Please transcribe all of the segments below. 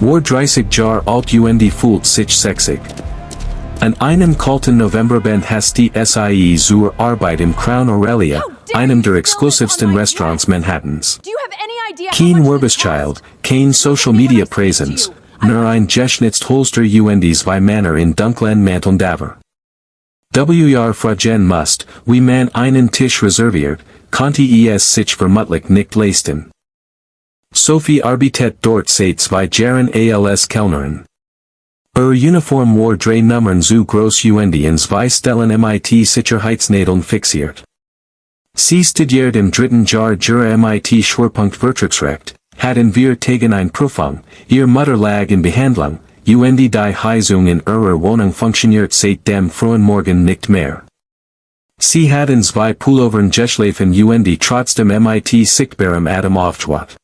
War 30 Jahr alt und fühlt sich sexig. An einem kalten Novemberband hasty sie zur Arbeit im Crown Aurelia, einem der exklusivsten Restaurants Manhattans. Kein Werbeschild, kein Social Media Präsenz, nur ein geschnitztes Holster und zwei Männer in dunklen Manteln daver. Jahr fragen musst, wie man einen Tisch reserviert, konnte es sich vermutlich nicht leisten. Sophie arbeitet dort seit 2 Jahren als Kellnerin. Uniform war 3 Nummern zu groß und in 2 Stellen mit Sicherheitsnadeln fixiert. Sie studiert im 3. Jahr ihrer MIT-Schwerpunkt Wirtschaftsrecht, hatten wir tegen ein Prüfung, ihr Mutter lag in Behandlung, und die Heizung in ihrer Wohnung funktioniert seit dem frühen Morgen nicht mehr. Sie hatten 2 Pullovern geschlafen und trotzdem mit-sichtbarem Atem aufgewacht.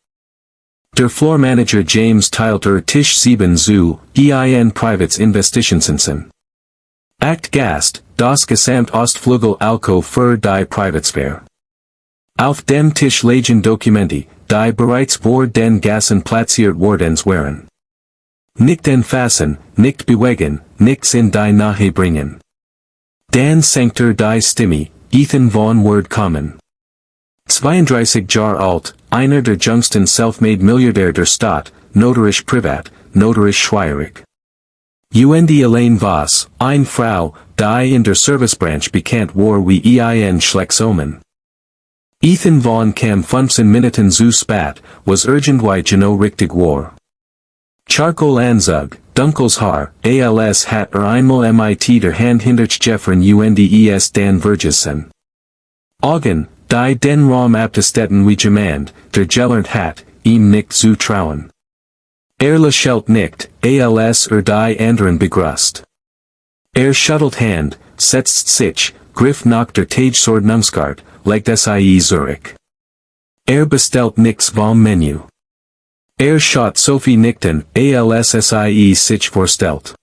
Der Floormanager James teilte Tisch 7 zu, ein privates Investitionsinsen. Act Gast, das Gesamt Ostflügel Alko für die Privatsphäre. Auf dem Tisch lagen Dokumenti, die bereits vor den Gassen platziert wurdens waren. Nicht anfassen, nicht bewegen, nichts in die Nahe bringen. Dan Sancter die Stimme, Ethan von Word kommen. 32 Jahr alt, einer der jüngsten self-made Milliardär der Stadt, notarisch privat, notarisch schwierig. Und allein was, eine Frau, die in der Servicebranche bekannt war wie ein Schlechtsomen. Ethan von kam 15 Minuten zu spät, was irgendwie genau richtig war. Charcoal Anzug, dunkles Haar, als hat einmal mit der Hand hindurch Jeffren und Dan Vergessen. Augen, die den Raum abzustetten wie jemand, der gelernt hat, ihm nicht zu trauen. Lächelt nicht, als die anderen begrüßt. Schüttelt Hand, setzt sich, griff nach der Tagesordnungskarte, legt sie zurück. Bestellt nichts vom Menü. Schaut Sophie nicht an, als sie sich vorstellt.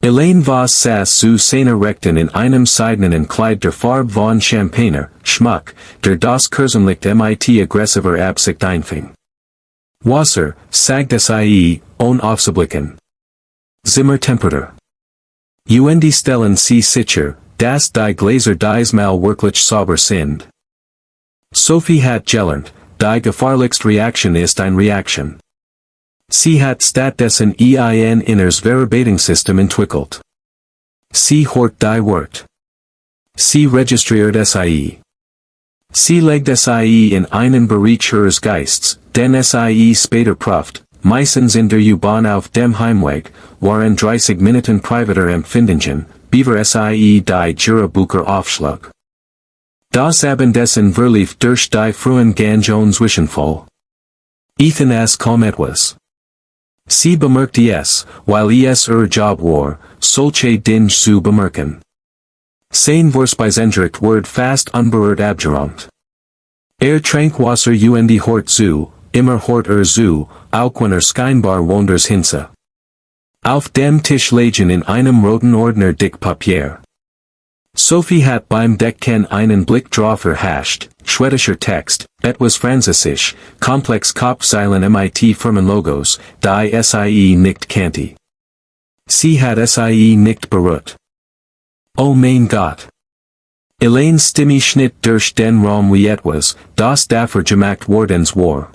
Elaine was saß zu seiner Rechten in einem seidenen Kleid der Farbe von Champagner, Schmuck, der das Kursenlicht mit aggressiver Absicht einfing. Wasser, sagt sie, aufzublicken. Zimmertemperatur. Und stellen sie sicher, dass die Gläser diesmal wirklich sauber sind. Sophie hat gelernt, die gefahrlichste Reaktion ist eine Reaktion. Sie hat stattdessen ein inneres Verarbeitungssystem entwickelt. Sie hört die Wort. Sie registriert sie. Sie legt sie in einen Bereich ihres Geistes, den sie später prüft, meistens in der U-Bahn auf dem Heimweg, waren 30 Minuten privater Empfindungen, beaver sie die ihre Bücher aufschlug. Das Abendessen verlief durch die frühen Gangen zwischenfall. Ethan kaum etwas. Sie bemerkte es, weil es Job war, solche Dinge zu bemerken. Sein Vorspeisendrecht wird fast unberührt abgeräumt. Trank Wasser und hort zu, immer hort zu, auch wenn scheinbar wonders hinse. Auf dem Tisch lagen in einem roten Ordner dick Papier. Sophie hat beim Decken einen Blick drauf erhascht, schwedischer Text, etwas französisch, komplex Kopfzeilen mit Firmenlogos, die sie nicht kannte. Sie hat sie nicht berührt. Oh mein Gott! Elaine's Stimme schnitt durch den Raum wie etwas, das dafür gemacht wordens war.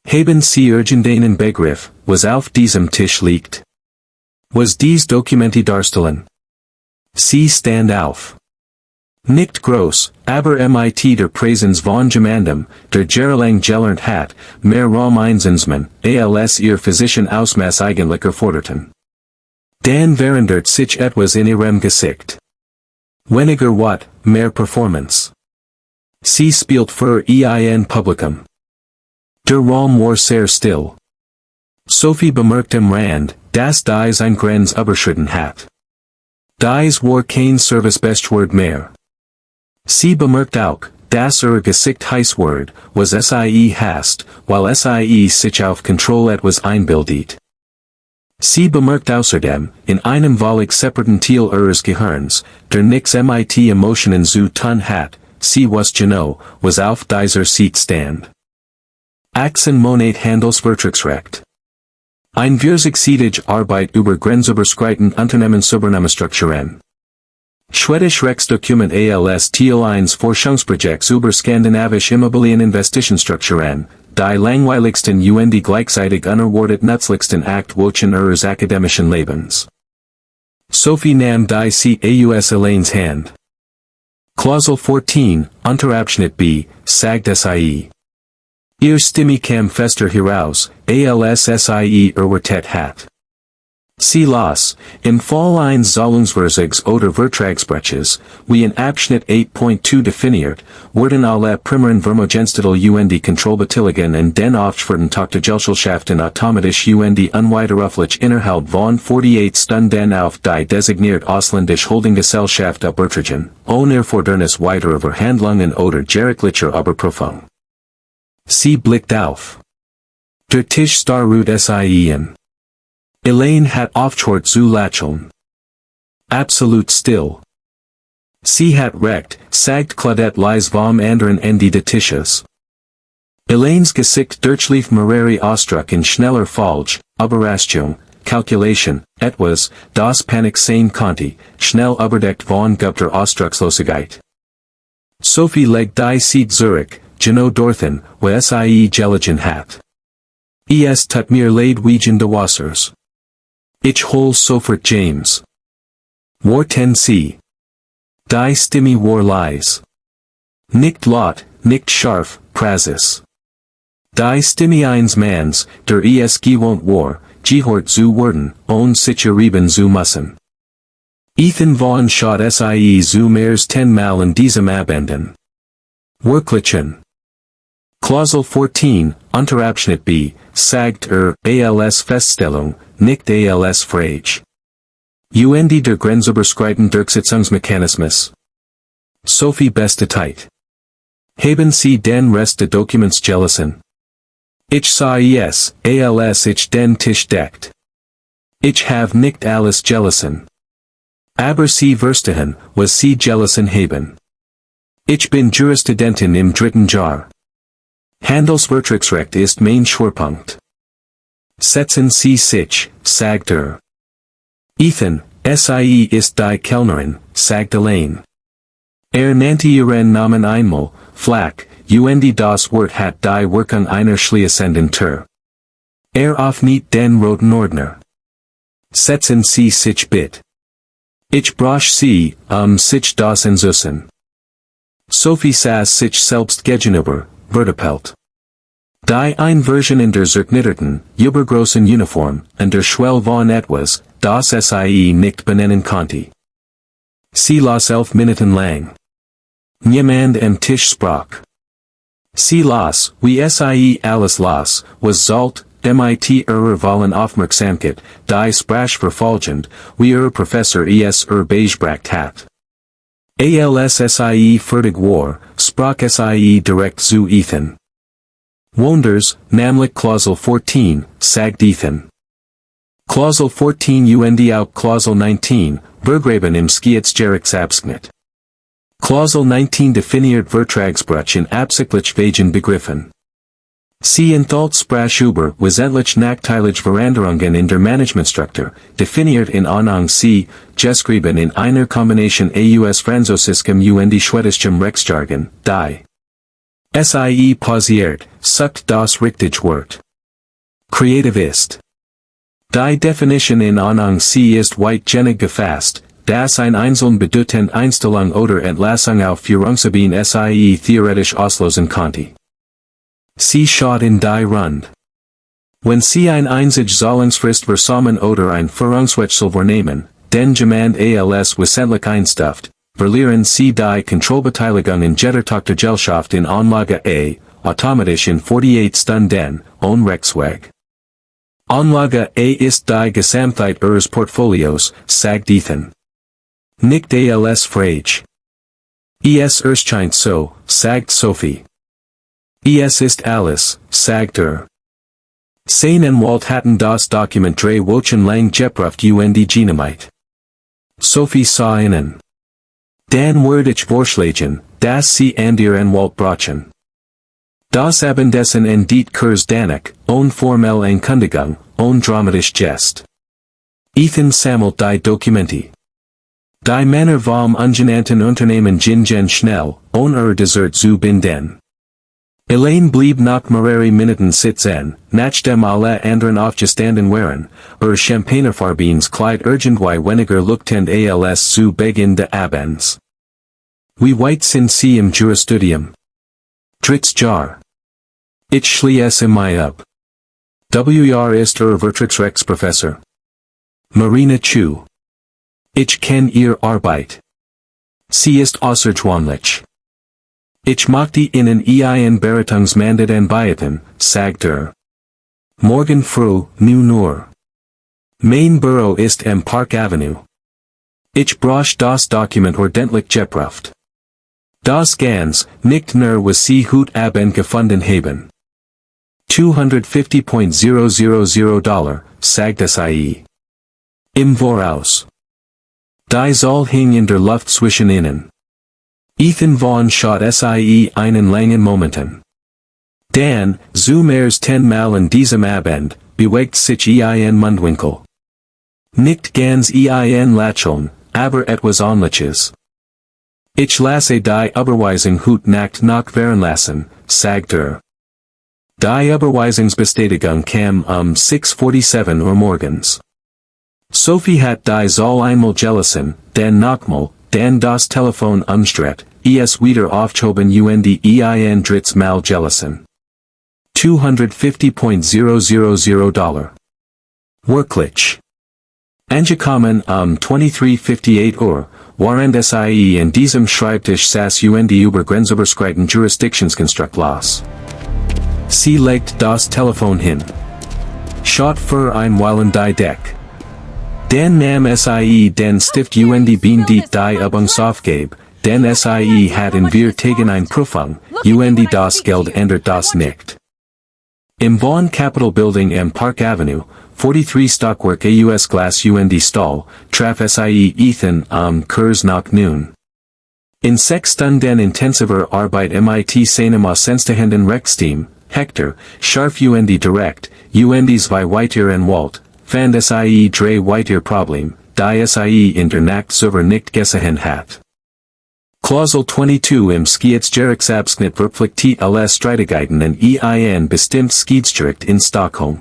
Haben Sie irgendeinen Begriff, was auf diesem Tisch liegt? Was dies Dokumenti darstellen? Sie stand auf. Nicht groß, aber mit der Präsenz von jemandem, der jahrelang gelernt hat, mehr Raum einzunehmen, als ihr physischen Ausmaß eigentlich erforderten. Dann verändert sich etwas in ihrem Gesicht. Weniger Watt, mehr Performance. Sie spielt für ein Publikum. Der Raum war sehr still. Sophie bemerkt am Rand, dass dies ein Grenz überschritten hat. Dies war kein Servicebestwort mehr. Sie bemerkt auch, dass ihr Gesicht heiß wird, was sie hast, weil sie sich auf Kontrolle etwas einbildet. Sie bemerkt außerdem, in einem völlig separaten Teil ihres Gehirns, der nix mit Emotionen zu tun hat, sie was genau, was auf dieser Seat stand. Aktien Monat Handelsvertragsrecht. Ein vierzigseitige Arbeit über grenzüberschreitend Unternehmensübernahmestrukturen. Schwedisch Rechtsdokument als Teil 1 Forschungsprojekts über skandinavische Immobilieninvestitionsstrukturen, die langweiligsten und gleichzeitig unerwartet nützlichsten Aktwochen ihres akademischen Lebens. Sophie nahm die Caus Elaine's Hand. Klausel 14, Unterabschnitt B, sagt sie. Ihr Stimme kam fester heraus, als sie erwartet hat. Sie las, im Fall eines Zahlungsverzugs oder Vertragsbreches, wie in Abschnitt 8.2 definiert, wurden alle primären Vermögensmittel und Kontrollbeteiligungen und den Aufschwerten Tochtergesellschaften automatisch und unwiderruflich innerhalb von 48 Stunden auf die designiert ausländische Holdinggesellschaft übertragen, ohne Erfordernis weiterer Verhandlungen oder gerichtlicher Überprüfung. Sie blickt auf. Der Tisch starrut sie an. Elaine hat aufgehört zu lächeln. Absolut still. Sie hat recht, sagt Claudette leise vom anderen Ende des Tisches. Elaine's Gesicht durchlief mehrere Ausdruck in schneller Folge, Überraschung, Kalkulation, etwas, das Panik sein konnte, schnell überdeckt von gupter Ausdruckslosigkeit. Sophie legt die Seed zurück, Geno Dorthen, wo sie gelegen hat. Es tut mir leid wegen de Wassers. Ich hol sofort James. Warten Sie. Die Stimme war leise. Nicht laut, nicht scharf, Praxis. Die Stimme eines Manns, der es gewohnt war, gehört zu werden, und sich erheben zu müssen. Ethan von Schott sie zu mehrers 10 Mal in diesem Abenden. Wirklichen. Klausel 14, Unterabschnitt B, sagt als Feststellung, nicht als Frage. Und der grenzüberschreitende Durchsetzungsmechanismus. Sophie beste Zeit. Haben Sie den Rest des Dokuments gelesen? Ich sah es, als ich den Tisch deckt. Ich have nicht alles gelesen. Aber Sie verstehen, was Sie gelesen haben. Ich bin Juristudentin im dritten Jahr. Handelsvertragsrecht ist mein Schwerpunkt. Setzen Sie sich, sagt Ethan, sie ist die Kellnerin, sagt Elaine. Nannte ihren Namen einmal, flach, und das Wort hat die Wirkung einer schließenden Tür. Auf nicht den roten Ordner. Setzen Sie sich bitte. Ich brauche Sie, sich das anzusen. Sophie saß sich selbst gegenüber, verteilt. Die Einversion in der zerknitterten, übergroßen Uniform, und der Schwell von etwas, das sie nicht benennen konnte. Sie las 11 Minuten lang. Niemand am Tisch sprach. Sie las, wie sie alles las, was sollt, mit ihrer vollen Aufmerksamkeit, die Sprache verfolgend, wie ihr Professor es beigebracht hat. Als sie fertig war, sprach sie direkt zu Ethan. Wonders, nämlich Klausel 14, sagt Ethan. Klausel 14 und auch Klausel 19, begraben im Schiedsgerichtsabschnitt. Klausel 19 definiert Vertragsbruch in absichtlich vagen Begriffen. Sie enthält Sprache über wesentlich nachteilige Veränderungen in der Managementstruktur, definiert in Anhang C, geschrieben in einer Kombination aus Französischem und Schwedischem Rechtsjargon, die sie pausiert, sucht das richtige Wort. Kreativ ist. Die Definition in Anhang C ist weitgehend gefasst, dass ein einzeln bedeutend Einstellung oder Entlassung auf Führungsebene sie theoretisch auslösen konnte. Sie schaut in die Rund. Wenn Sie ein einzige Zahlungsfrist versammeln oder ein Führungswechsel vornehmen, den jemand als wesentlich einstuft, verlieren Sie die Kontrollbeteiligung in jeder Tochtergesellschaft in Anlage A, automatisch in 48 Stunden, ohne Rechtsweg. Anlage A ist die Gesamtheit Ihres Portfolios, sagt Ethan. Nicht als Frage. Es erscheint so, sagt Sophie. Es ist alles, sagt Sein Anwalt hatten das Dokument 3 Wochen lang geprüft und genehmigt. Sophie sah ihnen. Dann würde ich vorschlagen, dass Sie an Ihr Anwalt brauchen. Das Abendessen endet kurz danach, ohne formelle Ankündigung, dramatische Gäste. Ethan sammelt die Dokumente. Die Männer vom ungenannten Unternehmen gingen schnell, Desert zu binden. Elaine blieb nach mehreren Minuten sitzen, nachdem alle anderen aufgestanden waren, Champagnerfarbenes Kleid irgendwie weniger luktend als zu Beginn des Abends. Wie weit sind Sie im Jurastudium? Drittes Jahr. Ich schließe mich ab. Jahr ist Vertragsrechtsprofessor. Marina Chu. Ich kenn Ihr Arbeit. Sie ist außergewöhnlich. Ich möchte Ihnen ein Beratungsmandat anbieten, sagt Morgen früh, 9 Uhr. Mein Büro ist am Park Avenue. Ich brauche das Dokument ordentlich geprüft. Das ganz, nicht nur was Sie heute Abend gefunden haben. $250,000, sagt es IE. Im Voraus. Die soll hing in der Luft zwischen ihnen. Ethan Vaughn schaut sie einen langen Momenten. Dann, zu mehrs 10 Mal in diesem Abend, bewegt sich ein Mundwinkel. Nicht ganz ein Lächeln, aber etwas Ähnliches. Ich lasse die Überweisung heute Nacht nachwehren lassen, sagt Die Überweisungsbestätigung kam 6:47 Uhr morgens. Sophie hat die soll einmal gelassen, dann nochmal, dann das Telefon umstreht, es wieder aufgehoben und ein drittes Mal gelassen. $250,000. Wirklich. Angekommen 23:58 Uhr, während sie in diesem Schreibtisch saß und über grenzüberschreitende Jurisdiktionskonstrukt las. Sie legt das Telefon hin. Schaut für ein Weilchen die Deck. Dann nahm sie den Stift und beam die Übungsaufgabe, denn sie hat in wir tegen ein Prüfung, und das Geld ändert das nicht. Im Vaughn Capitol Building am Park Avenue, 43 Stockwerk AUS Glass und Stahl, traf sie Ethan Kurs nach noon. In 6 Stunden intensiver Arbeit mit seinem aussenstehenden Rechtsteam, Hector, scharf und direkt, und zwei weiteren Walt, fand sie drei weitere Problem, die sie in der Nacht zuvor nicht gesehen hat. Klausel 22 im Schiedsgerichtsabschnitt verpflichtet alle Streitigkeiten in ein bestimmt Schiedsgericht in Stockholm.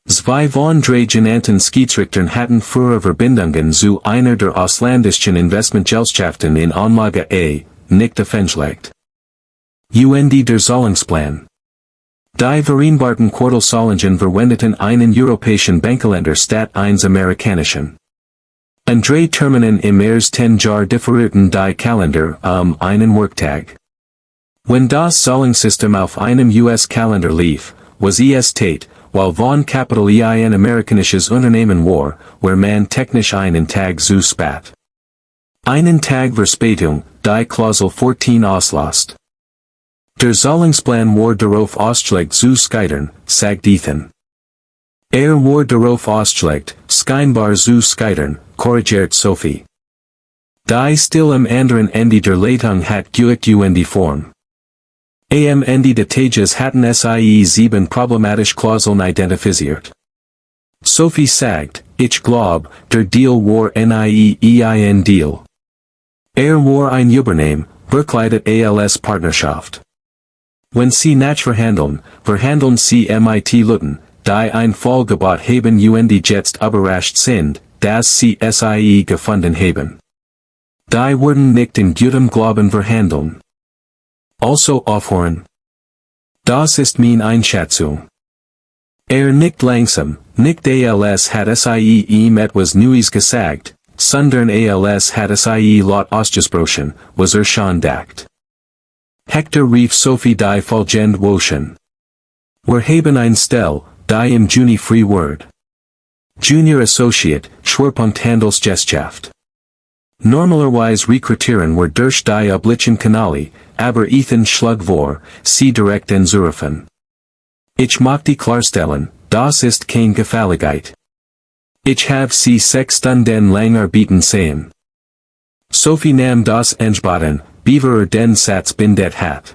Zwei von drei genannten Schiedsrichtern hatten frühere Verbindungen zu einer der ausländischen Investmentgesellschaften in Anlage A, nicht offengelegt. Und der Zahlungsplan. Die vereinbarten Quartalzahlungen verwendeten einen europäischen Bankkalender statt eines amerikanischen. An drei Terminen im ersten Jahr differierten die Kalender einen Worktag. Wenn das Zahlungssystem auf einem US-Kalender lief, was es tat, weil Vaughn Capital ein amerikanisches Unternehmen war, man technisch einen Tag zu spät. Einen Tag Verspätung, die Klausel 14 auslässt. Der Zahlungsplan war darauf ausgelegt zu scheitern, sagt Ethan. War darauf ausgelegt, scheinbar zu scheitern, korrigiert Sophie. Die still am anderen Ende der Leitung hat geübt und Form. Am Ende des Tages hatten sie 7 problematische Klauseln identifiziert. Sophie sagt, ich glaub, der Deal war ein Deal. War ein Übernehmen, verkleidet als Partnerschaft. Wenn sie nicht verhandeln sie mit Leuten, die ein Vollgebot haben und jetzt überrascht sind, dass sie sie gefunden haben. Die wurden nicht in gutem Glauben verhandeln. Also aufhören. Das ist meine Einschätzung. Nicht langsam, nicht als hat sie ihm etwas Neues gesagt, sondern als hat sie laut ausgesprochen, was schon dacht. Hector rief Sophie die folgende Wochen. Wir haben ein Stelle, die im Juni free wird. Junior Associate, Schwerpunkt Handelsgesellschaft. Normalerweise rekrutieren wir durch die üblichen Kanäle, aber Ethan schlug vor, sie direkt anzurufen. Ich möchte klarstellen, das ist kein Gefälligkeit. Ich habe sie 6 Stunden lang arbeiten sehen. Sophie nahm das Angebot, bevor den Satz bindet hat.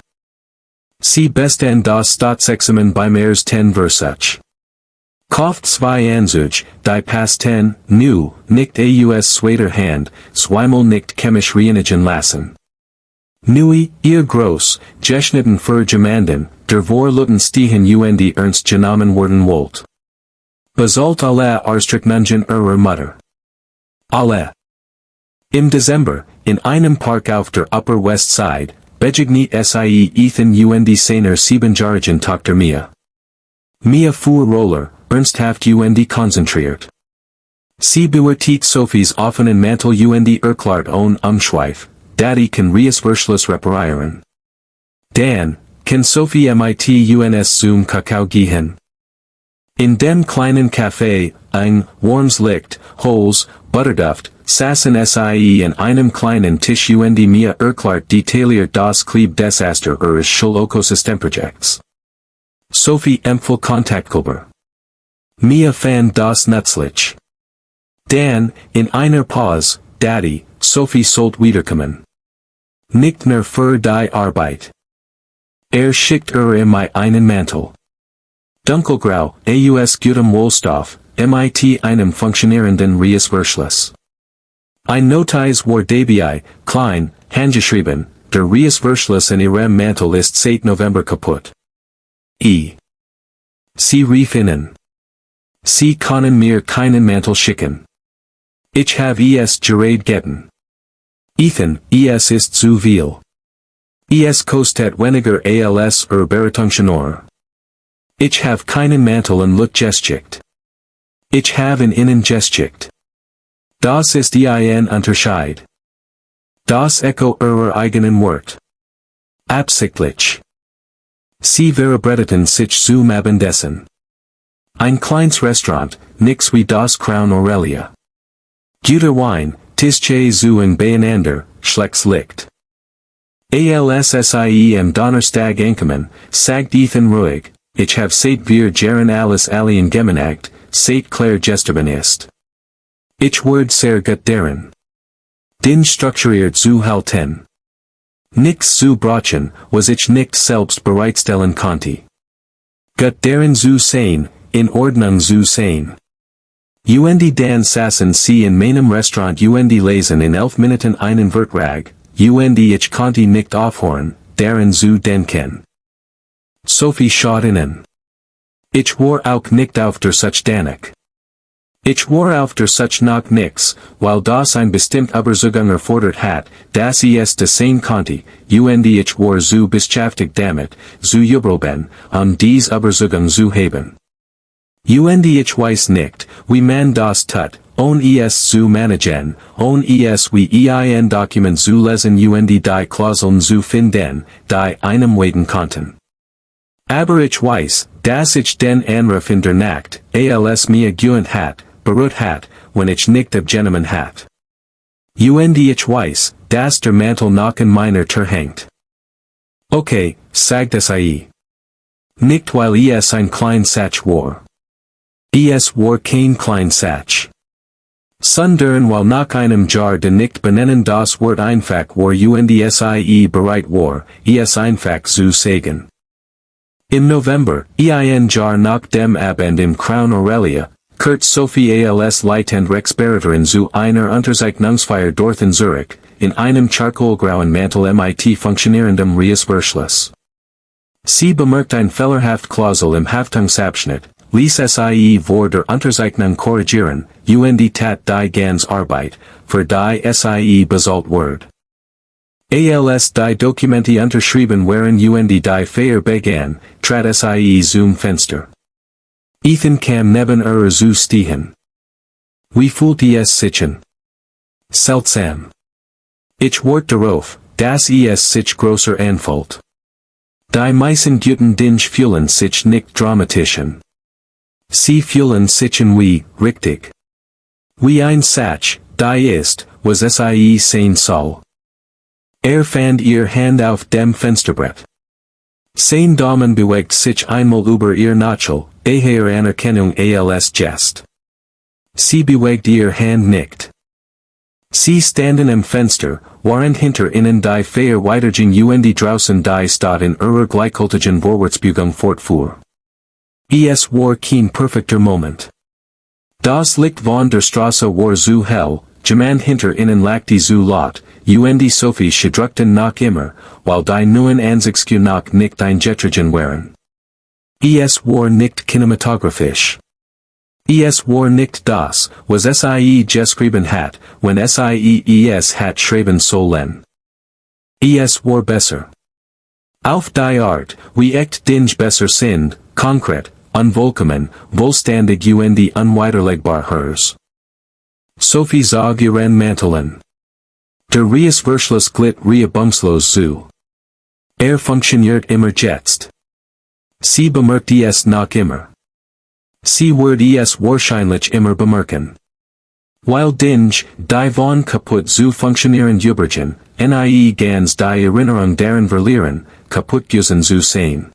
Sie bestand das Staatsexamen beim ersten Versuch. Kauft zwei Anzug, die Pasten, nu, nicht aus zweiter Hand, zweimal nicht chemisch reinigen lassen. Nui, ihr groß, geschnitten für jemanden, der vor Lutten stehen ernst genommen worden wollt. Basalt alle Arstricknungen ihrer Mutter. Alle. Im Dezember, in einem Park auf der Upper West Side, begegnet sie Ethan seiner 7-jährigen Tochter Mia. Mia fuhr Roller, ernsthaft konzentriert. Sie bewertet Sophies offenen Mantel erklärt ohne Umschweif, Daddy kann verschluss reparieren. Dann, kann Sophie mit uns zum Kakao gehen. In dem kleinen Café, ein warmes Licht, Holz, Butterduft, saßen sie an einem kleinen Tisch Mia erklärt detailliert das Kleb Desaster ihres Schulökosystemprojekts. Sophie empfiehlt Kontaktkulber. Mia fand das nützlich. Dann, in einer Pause, Daddy, Sophie sollt wiederkommen. Nicht nur für die Arbeit. Schickt mir einen Mantel. Dunkelgrau, aus gutem Wollstoff, mit einem funktionierenden Reißverschluss. Ein Notiz war dabei, klein, handgeschrieben, der Reißverschluss in ihrem Mantel ist seit November kaputt. Sie rief innen. Sie können mir keinen Mantel schicken. Ich habe es gerade getan. Ethan, es ist zu viel. Es kostet weniger als Beratungshonorar. Ich habe keinen Mantel in Look geschickt. Ich habe ihn innen geschickt. Das ist ein Unterschied. Das Echo ihrer eigenen Wort. Absichtlich. Sie verabredeten sich zum Abendessen. Ein kleines Restaurant, nix wie das Crown Aurelia. Guter Wein, Tische zu beieinander, schließlich. Sie am Donnerstag ankommen, sagt Ethan ruhig, ich hab seit wir Jaren alles allen gemenagt, seit Claire gestorben ist. Ich werde sehr gut darin. Den strukturiert zu halten. Nix zu brauchen, was ich nicht selbst bereitstellen konnte. Gut darin zu sein, in Ordnung zu sein. Dan sassen sie in meinem Restaurant lesen in 11 Minuten einen Vertrag, ich konnte nicht aufhören, darin zu denken. Sophie schaut innen. Ich war auch nicht auf der Such Danik. Ich war auf der Such noch nix, weil das ein bestimmt Überzeugung erfordert hat, dass es de sein konnte, ich war zu beschäftigt damit, zu jubeln, dies Überzeugung zu haben. Ich weiß nicht, wie man das tut, ohne es zu managen, ohne es wie ein Dokument zu lesen die Klauseln zu finden, die einem weten konnten. Aber ich weiß, dass ich den Anruf in der Nacht, als mir geünt hat, beruht hat, wenn ich nicht abgenommen hat. Ich weiß, dass der Mantel noch in meiner Tür hängt. Okay, sagt sie. Nicht weil es ein klein Satch war. Es war kein klein Satch. Sondern weil nach einem Jahr de nicht benennen das Wort einfach war sie bereit war, es einfach zu sagen. Im November, ein Jahr nach dem Abend im Crown Aurelia, kehrt Sophie als Leitendrechtsberaterin zu einer Unterzeichnungsfeier dort in Zurich, in einem charcoalgrauen Mantel mit funktionierendem Reißverschluss. Sie bemerkt ein fehlerhaft Klausel im Haftungsabschnitt, ließ sie vor der Unterzeichnung korrigieren, tat die ganz Arbeit, für die sie bezahlt wird. Als die Dokumente unterschrieben waren die Feier begann, trat sie zum Fenster. Ethan kam neben ihr zu stehen. Wie fühlt es sich? Seltsam. Ich ward darauf, dass es sich größer anfühlt. Die meisten guten Dinge fühlen sich nicht dramatischen. Sie fühlen sich wie, richtig. Wie ein Satch, die ist, was sie sein soll. Fand ihr Hand auf dem Fensterbrett. Sein Daumen bewegt sich einmal über ihr Notchel, Anerkennung als Gest. Sie bewegt ihr Hand nicht. Sie standen im Fenster, während hinter ihnen die Feier weiterging draußen die Stadt in ihrer gleichgültigen Vorwärtsbewegung fortfuhr. Es war kein perfekter Moment. Das Licht von der Straße war zu hell, jemand hinter ihnen lachte zu laut, und Sophie schedruckten noch immer, weil die neuen Ansichtspunkte noch nicht eingetragen waren. Es war nicht kinematografisch. Es war nicht das, was sie geschrieben hat, wenn sie es hat schreiben sollen. Es war besser. Auf die Art, wie echt Dinge besser sind, konkret, unvollkommen, vollständig und unwiderlegbar hers. Sophie zog ihren Manteln. Der Reisverschluss glitt reibungslos zu. Funktioniert immer jetzt. Sie bemerkt es noch immer. Sie wird es wahrscheinlich immer bemerken. Weil Dinge, die von kaputt zu funktionieren übrigen, nie ganz die Erinnerung daran verlieren, kaputt gewesen zu sein.